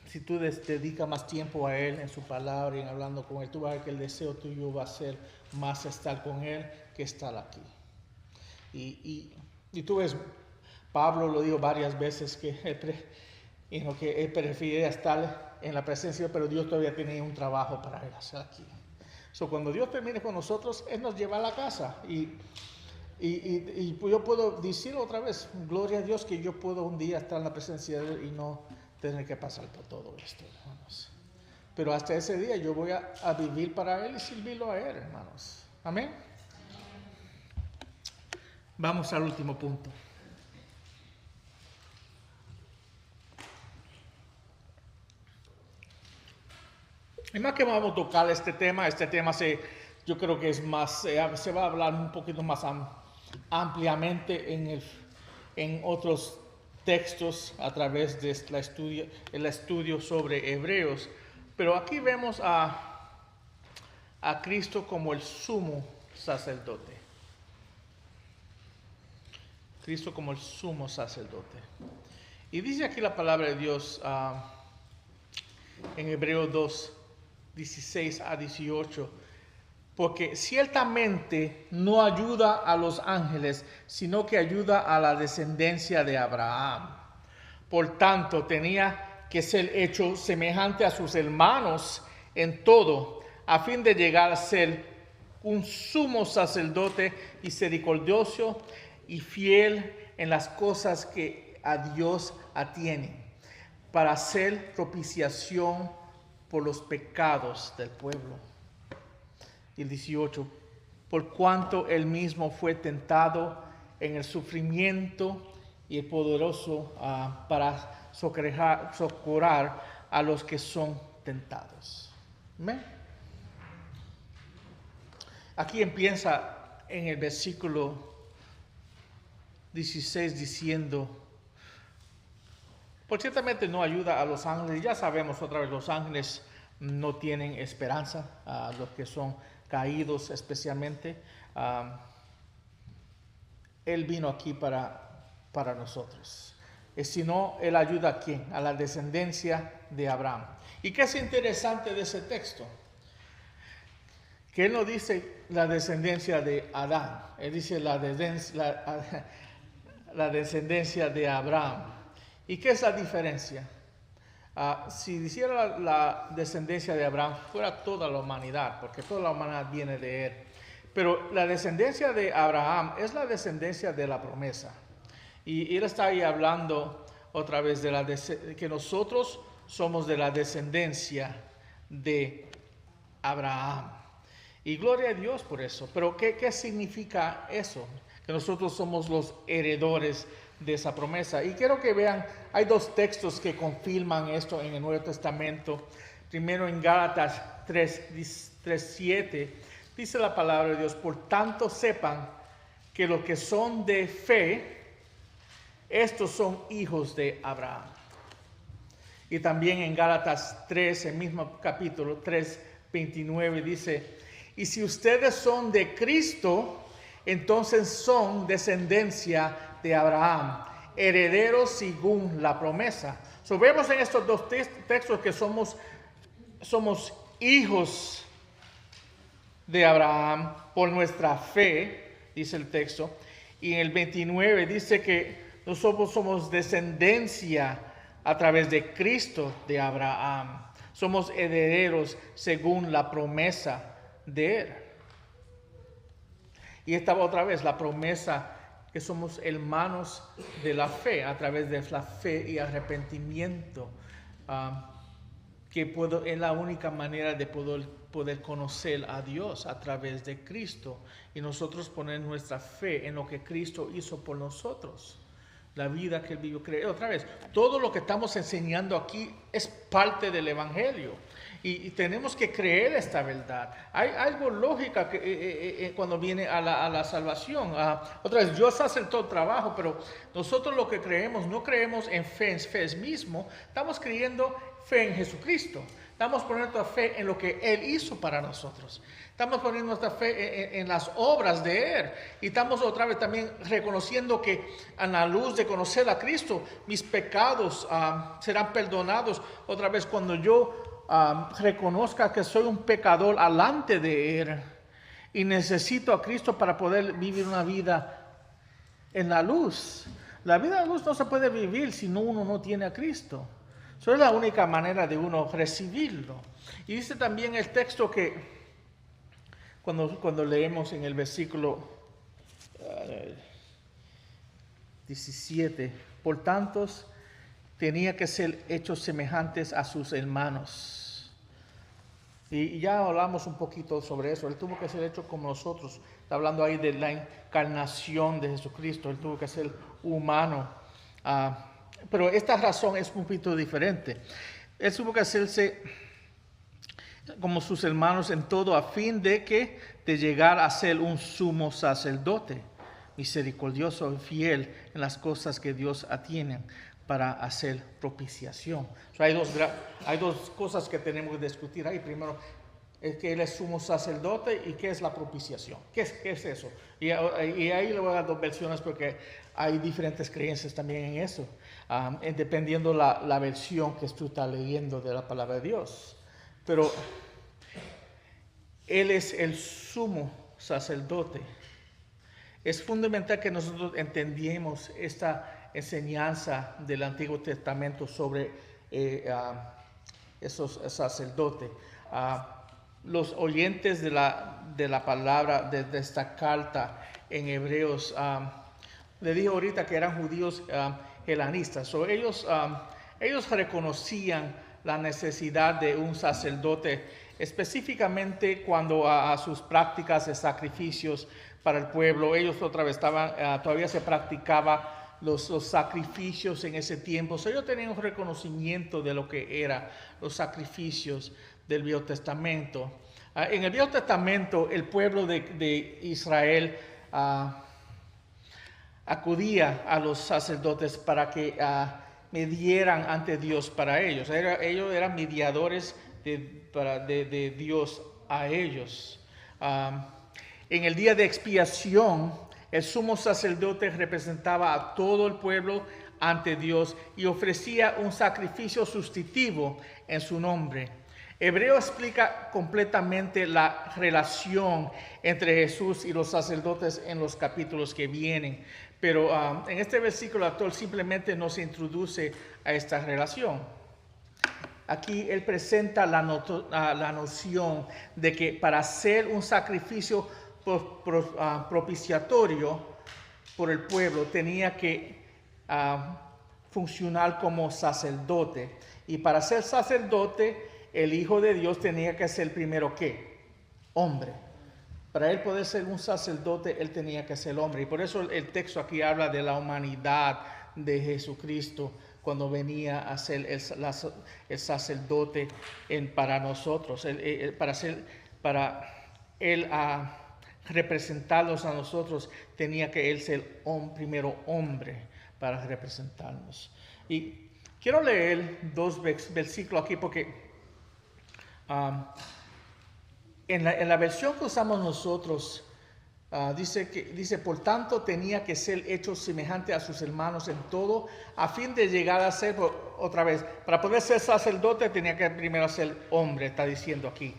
Si tú dedicas más tiempo a Él, en su palabra y en hablando con Él, tú vas a ver que el deseo tuyo va a ser más estar con Él que estar aquí. Y tú ves, Pablo lo dijo varias veces, que él prefiere estar en la presencia, pero Dios todavía tiene un trabajo para Él hacer aquí. Cuando Dios termine con nosotros, Él nos lleva a la casa. Y yo puedo decir otra vez, gloria a Dios que yo puedo un día estar en la presencia de Él y no tener que pasar por todo esto, hermanos. Pero hasta ese día yo voy a vivir para Él y servirlo a Él, hermanos. Amén. Vamos al último punto. Y más que vamos a tocar este tema yo creo que es más, se va a hablar un poquito más ampliamente en otros textos a través de el estudio sobre Hebreos. Pero aquí vemos a Cristo como el sumo sacerdote. Cristo como el sumo sacerdote. Y dice aquí la palabra de Dios en Hebreos 2, 16 a 18. Porque ciertamente no ayuda a los ángeles, sino que ayuda a la descendencia de Abraham. Por tanto, tenía que ser hecho semejante a sus hermanos en todo, a fin de llegar a ser un sumo sacerdote misericordioso y fiel en las cosas que a Dios atienen, para hacer propiciación por los pecados del pueblo. Y el 18, por cuanto él mismo fue tentado en el sufrimiento y el poderoso para socorrer a los que son tentados. ¿Amén? Aquí empieza en el versículo 16 diciendo, por ciertamente no ayuda a los ángeles. Ya sabemos otra vez, los ángeles no tienen esperanza, a los que son caídos especialmente. Él vino aquí para nosotros. Si no, Él ayuda a ¿quién? A la descendencia de Abraham. ¿Y qué es interesante de ese texto? Que Él no dice la descendencia de Adán, Él dice la descendencia de Abraham. ¿Y qué es la diferencia? Si hiciera la descendencia de Abraham, fuera toda la humanidad, porque toda la humanidad viene de él. Pero la descendencia de Abraham es la descendencia de la promesa. Y él está ahí hablando otra vez de que nosotros somos de la descendencia de Abraham. Y gloria a Dios por eso. Pero ¿qué significa eso? Que nosotros somos los heredores de esa promesa. Y quiero que vean, hay dos textos que confirman esto en el Nuevo Testamento. Primero en Gálatas 3:7 dice la palabra de Dios: por tanto sepan que los que son de fe, estos son hijos de Abraham. Y también en Gálatas 3, el mismo capítulo 3:29 dice: y si ustedes son de Cristo, entonces son descendencia de Abraham, herederos según la promesa. Vemos en estos dos textos que somos hijos de Abraham por nuestra fe, dice el texto. Y en el 29 dice que nosotros somos descendencia a través de Cristo de Abraham. Somos herederos según la promesa de él. Y esta otra vez la promesa que somos hermanos de la fe a través de la fe y arrepentimiento, que es la única manera de poder conocer a Dios a través de Cristo, y nosotros poner nuestra fe en lo que Cristo hizo por nosotros, la vida que él vivió. Otra vez, todo lo que estamos enseñando aquí es parte del Evangelio. Y tenemos que creer esta verdad. Hay algo lógica cuando viene a la salvación. Otra vez, Dios hace todo el trabajo, pero nosotros lo que creemos, no creemos en fe mismo, estamos creyendo fe en Jesucristo. Estamos poniendo nuestra fe en lo que Él hizo para nosotros. Estamos poniendo nuestra fe en las obras de Él. Y estamos otra vez también reconociendo que a la luz de conocer a Cristo, mis pecados serán perdonados. Otra vez cuando yo reconozca que soy un pecador alante de Él y necesito a Cristo para poder vivir una vida en la luz. La vida en la luz no se puede vivir si uno no tiene a Cristo. Eso es la única manera de uno recibirlo. Y dice también el texto que cuando leemos en el versículo 17, por tanto tenía que ser hechos semejantes a sus hermanos. Y ya hablamos un poquito sobre eso. Él tuvo que ser hecho como nosotros. Está hablando ahí de la encarnación de Jesucristo. Él tuvo que ser humano. Pero esta razón es un poquito diferente. Él tuvo que hacerse como sus hermanos en todo a fin de llegar a ser un sumo sacerdote, misericordioso y fiel en las cosas que Dios atiene para hacer propiciación. Hay dos cosas que tenemos que discutir ahí. Primero, es que Él es sumo sacerdote y qué es la propiciación. ¿Qué es eso? Y ahí le voy a dar dos versiones porque hay diferentes creencias también en eso, dependiendo la versión que tú estás leyendo de la palabra de Dios. Pero Él es el sumo sacerdote. Es fundamental que nosotros entendamos esta enseñanza del Antiguo Testamento sobre esos sacerdotes. Los oyentes de la palabra de esta carta en Hebreos, le dije ahorita que eran judíos helenistas. Ellos reconocían la necesidad de un sacerdote, específicamente cuando a sus prácticas de sacrificios para el pueblo. Ellos otra vez todavía se practicaba los sacrificios en ese tiempo. Ellos tenían un reconocimiento de lo que eran los sacrificios del Viejo Testamento. En el Viejo Testamento, el pueblo de Israel acudía a los sacerdotes para que medieran ante Dios para ellos. Ellos eran mediadores de Dios a ellos. En el día de expiación, el sumo sacerdote representaba a todo el pueblo ante Dios y ofrecía un sacrificio sustitutivo en su nombre. Hebreo explica completamente la relación entre Jesús y los sacerdotes en los capítulos que vienen, pero en este versículo actual simplemente no se introduce a esta relación. Aquí él presenta la noción de que para hacer un sacrificio propiciatorio por el pueblo tenía que funcionar como sacerdote, y para ser sacerdote el Hijo de Dios tenía que ser primero ¿qué? Hombre. Para él poder ser un sacerdote él tenía que ser hombre, y por eso el texto aquí habla de la humanidad de Jesucristo cuando venía a ser el sacerdote para nosotros, para él representarnos a nosotros, tenía que él ser primero hombre para representarnos. Y quiero leer dos versículos aquí porque en la versión que usamos nosotros dice, por tanto tenía que ser hecho semejante a sus hermanos en todo, a fin de llegar a ser, otra vez, para poder ser sacerdote tenía que primero ser hombre, está diciendo aquí.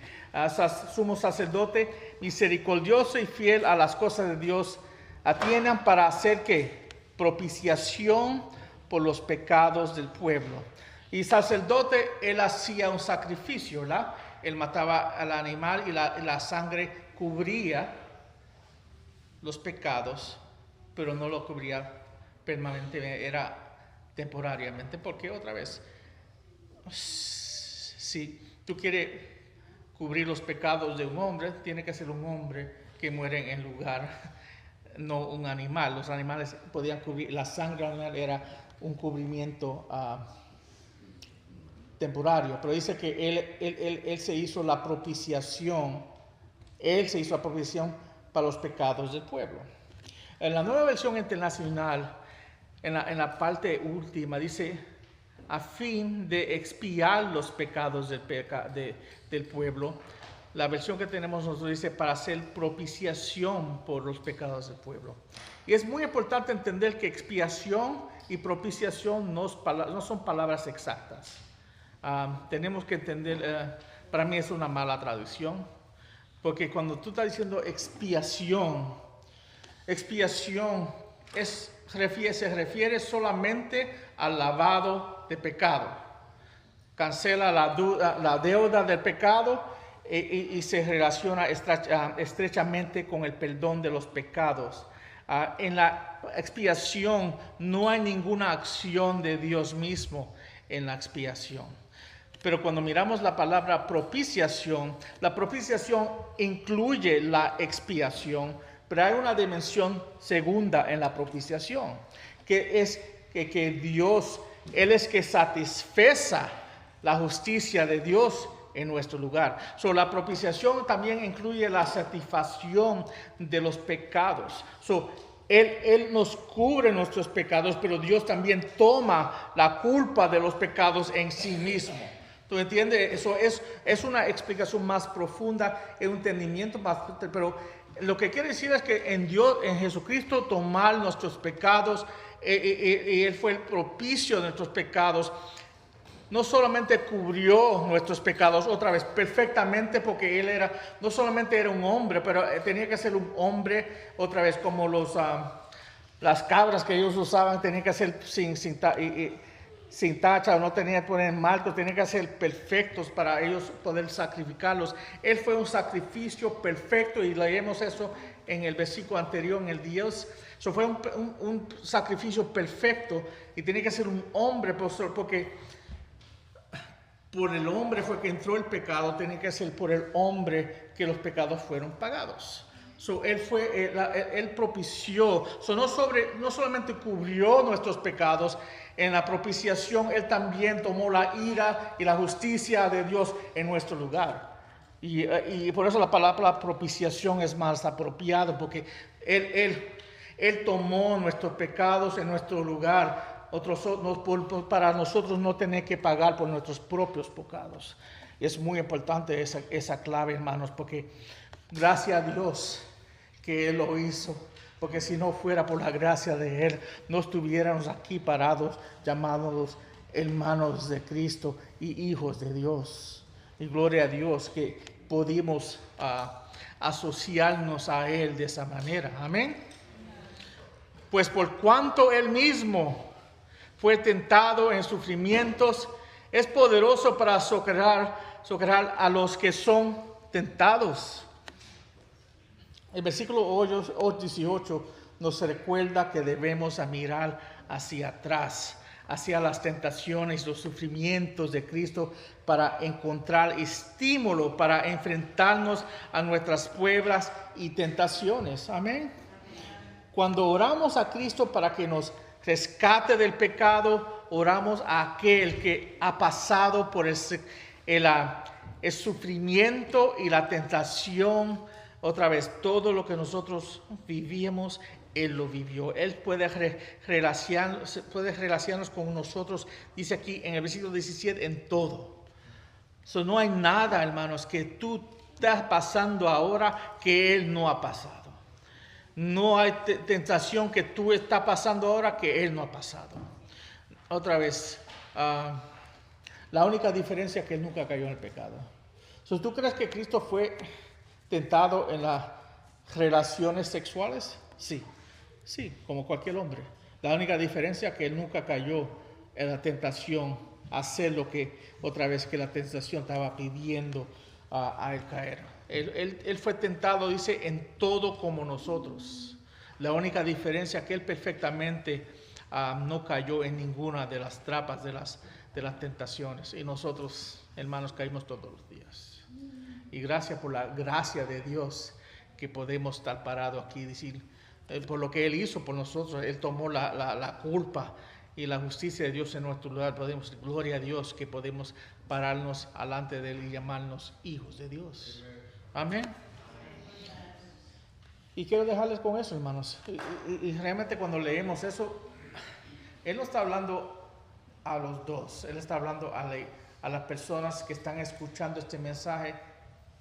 Sumo sacerdote, misericordioso y fiel a las cosas de Dios, atiendan para hacer ¿qué? Propiciación por los pecados del pueblo. Y sacerdote, él hacía un sacrificio, ¿verdad? Él mataba al animal y la sangre cubría los pecados, pero no lo cubría permanentemente, era temporariamente, porque otra vez, si tú quieres cubrir los pecados de un hombre, tiene que ser un hombre que muere en lugar, no un animal. Los animales podían cubrir, la sangre animal era un cubrimiento temporario, pero dice que él se hizo la propiciación, para los pecados del pueblo. En la Nueva Versión Internacional, en la parte última, dice, a fin de expiar los pecados del pueblo. La versión que tenemos nos dice para hacer propiciación por los pecados del pueblo. Y es muy importante entender que expiación y propiciación no son palabras exactas. Tenemos que entender, para mí es una mala traducción, porque cuando tú estás diciendo expiación se refiere solamente al lavado de pecado. Cancela la deuda del pecado y se relaciona estrechamente con el perdón de los pecados. En la expiación no hay ninguna acción de Dios mismo en la expiación. Pero cuando miramos la palabra propiciación, la propiciación incluye la expiación, pero hay una dimensión segunda en la propiciación, que es que Dios, Él es que satisfeza la justicia de Dios en nuestro lugar. La propiciación también incluye la satisfacción de los pecados. Él nos cubre nuestros pecados, pero Dios también toma la culpa de los pecados en sí mismo. ¿Tú entiendes? Eso es una explicación más profunda, es un entendimiento más, pero lo que quiere decir es que en Dios, en Jesucristo, tomar nuestros pecados, y Él fue el propicio de nuestros pecados. No solamente cubrió nuestros pecados otra vez perfectamente, porque Él no solamente era un hombre, pero tenía que ser un hombre otra vez como las cabras que ellos usaban, tenía que ser sin tacha, no tenía que poner marcos, tenía que ser perfectos para ellos poder sacrificarlos. Él fue un sacrificio perfecto y leemos eso en el versículo anterior, en el 10. Fue un sacrificio perfecto y tenía que ser un hombre, porque por el hombre fue que entró el pecado, tenía que ser por el hombre que los pecados fueron pagados. Él propició, no solamente cubrió nuestros pecados, en la propiciación Él también tomó la ira y la justicia de Dios en nuestro lugar. Y por eso la palabra propiciación es más apropiada, porque Él tomó nuestros pecados en nuestro lugar, para nosotros no tener que pagar por nuestros propios pecados. Y es muy importante esa clave, hermanos, porque gracias a Dios que Él lo hizo, porque si no fuera por la gracia de Él, no estuviéramos aquí parados llamados hermanos de Cristo y hijos de Dios. Y gloria a Dios que pudimos asociarnos a Él de esa manera. Amén. Pues por cuanto Él mismo fue tentado en sufrimientos, es poderoso para socorrer a los que son tentados. El versículo 18 nos recuerda que debemos mirar hacia atrás, hacia las tentaciones, los sufrimientos de Cristo, para encontrar estímulo, para enfrentarnos a nuestras pruebas y tentaciones. Amén. Cuando oramos a Cristo para que nos rescate del pecado, oramos a aquel que ha pasado por el sufrimiento y la tentación. Otra vez, todo lo que nosotros vivíamos, Él lo vivió. Él puede relacionarnos con nosotros, dice aquí en el versículo 17, en todo. No hay nada, hermanos, que tú estás pasando ahora que Él no ha pasado. No hay tentación que tú estás pasando ahora que Él no ha pasado. Otra vez, la única diferencia es que Él nunca cayó en el pecado. ¿Tú crees que Cristo fue tentado en las relaciones sexuales? Sí, como cualquier hombre. La única diferencia es que Él nunca cayó en la tentación a hacer lo que otra vez que la tentación estaba pidiendo a Él caer. Él fue tentado, dice, en todo como nosotros. La única diferencia es que Él perfectamente no cayó en ninguna de las trampas de las tentaciones. Y nosotros, hermanos, caímos todos los días. Y gracias por la gracia de Dios que podemos estar parados aquí y decir, por lo que Él hizo por nosotros, Él tomó la culpa y la justicia de Dios en nuestro lugar. Podemos, gloria a Dios, que podemos pararnos delante de Él y llamarnos hijos de Dios. Amén. Y quiero dejarles con eso, hermanos. Y realmente cuando leemos eso, Él no está hablando a los dos. Él está hablando a las personas que están escuchando este mensaje,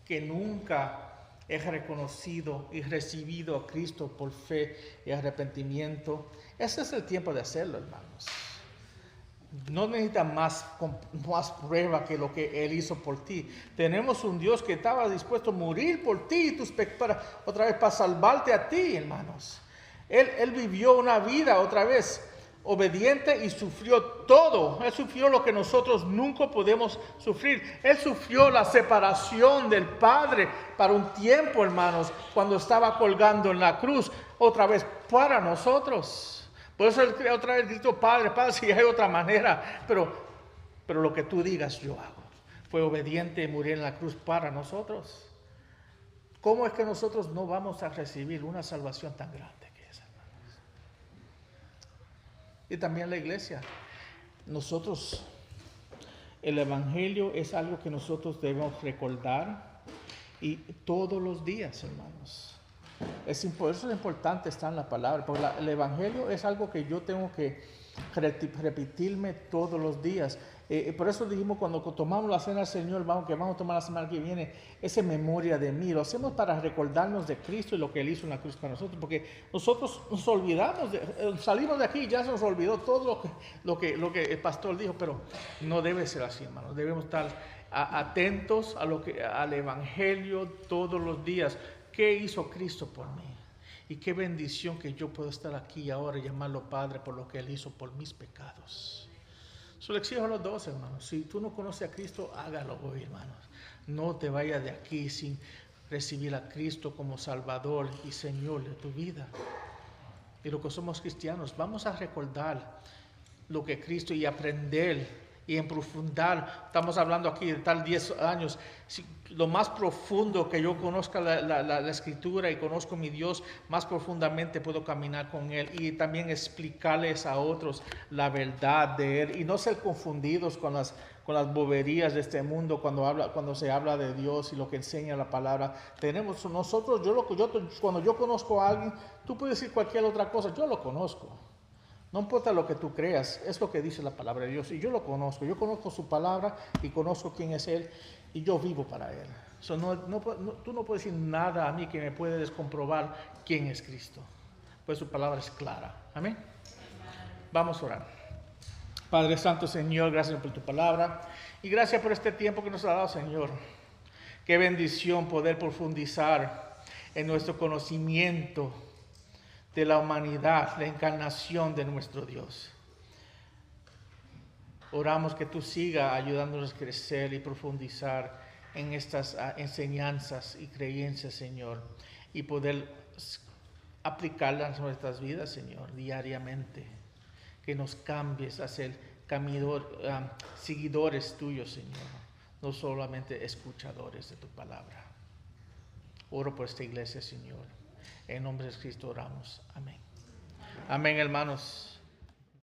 que nunca he reconocido y recibido a Cristo por fe y arrepentimiento. Ese es el tiempo de hacerlo, hermanos. No necesita más prueba que lo que Él hizo por ti. Tenemos un Dios que estaba dispuesto a morir por ti otra vez para salvarte a ti, hermanos. Él vivió una vida otra vez obediente y sufrió todo. Él sufrió lo que nosotros nunca podemos sufrir. Él sufrió la separación del Padre para un tiempo, hermanos, cuando estaba colgando en la cruz, otra vez para nosotros. Por eso él otra vez gritó, Padre, si hay otra manera, pero lo que tú digas yo hago. Fue obediente y murió en la cruz para nosotros. ¿Cómo es que nosotros no vamos a recibir una salvación tan grande que esa, hermanos? Y también la iglesia. Nosotros, el Evangelio es algo que nosotros debemos recordar y todos los días, hermanos. Por eso es importante estar en la palabra, porque el Evangelio es algo que yo tengo que repetirme todos los días. Por eso dijimos cuando tomamos la cena del Señor, que vamos a tomar la semana que viene, esa memoria de mí. Lo hacemos para recordarnos de Cristo y lo que Él hizo en la cruz para nosotros, porque nosotros nos olvidamos, salimos de aquí y ya se nos olvidó todo lo que el pastor dijo, pero no debe ser así, hermanos. Debemos estar atentos al Evangelio todos los días. ¿Qué hizo Cristo por mí? Y qué bendición que yo puedo estar aquí ahora y llamarlo Padre por lo que Él hizo por mis pecados. Solo exijo a los dos, hermanos. Si tú no conoces a Cristo, hágalo hoy, hermanos. No te vayas de aquí sin recibir a Cristo como Salvador y Señor de tu vida. Y lo que somos cristianos, vamos a recordar lo que Cristo y aprender y en profundar. Estamos hablando aquí de tal 10 años. Lo más profundo que yo conozca la Escritura y conozco mi Dios, más profundamente puedo caminar con Él y también explicarles a otros la verdad de Él y no ser confundidos con las boberías de este mundo cuando se habla de Dios y lo que enseña la palabra. Cuando yo conozco a alguien, tú puedes decir cualquier otra cosa, yo lo conozco. No importa lo que tú creas, es lo que dice la palabra de Dios. Y yo lo conozco, yo conozco su palabra y conozco quién es Él y yo vivo para Él. Tú no puedes decir nada a mí que me puede descomprobar quién es Cristo. Pues su palabra es clara. Amén. Vamos a orar. Padre Santo, Señor, gracias por tu palabra y gracias por este tiempo que nos ha dado, Señor. Qué bendición poder profundizar en nuestro conocimiento de la humanidad, la encarnación de nuestro Dios. Oramos que tú sigas ayudándonos a crecer y profundizar en estas enseñanzas y creencias, Señor, y poder aplicarlas en nuestras vidas, Señor, diariamente. Que nos cambies a ser seguidores tuyos, Señor, no solamente escuchadores de tu palabra. Oro por esta iglesia, Señor. En nombre de Cristo oramos. Amén. Amén, hermanos.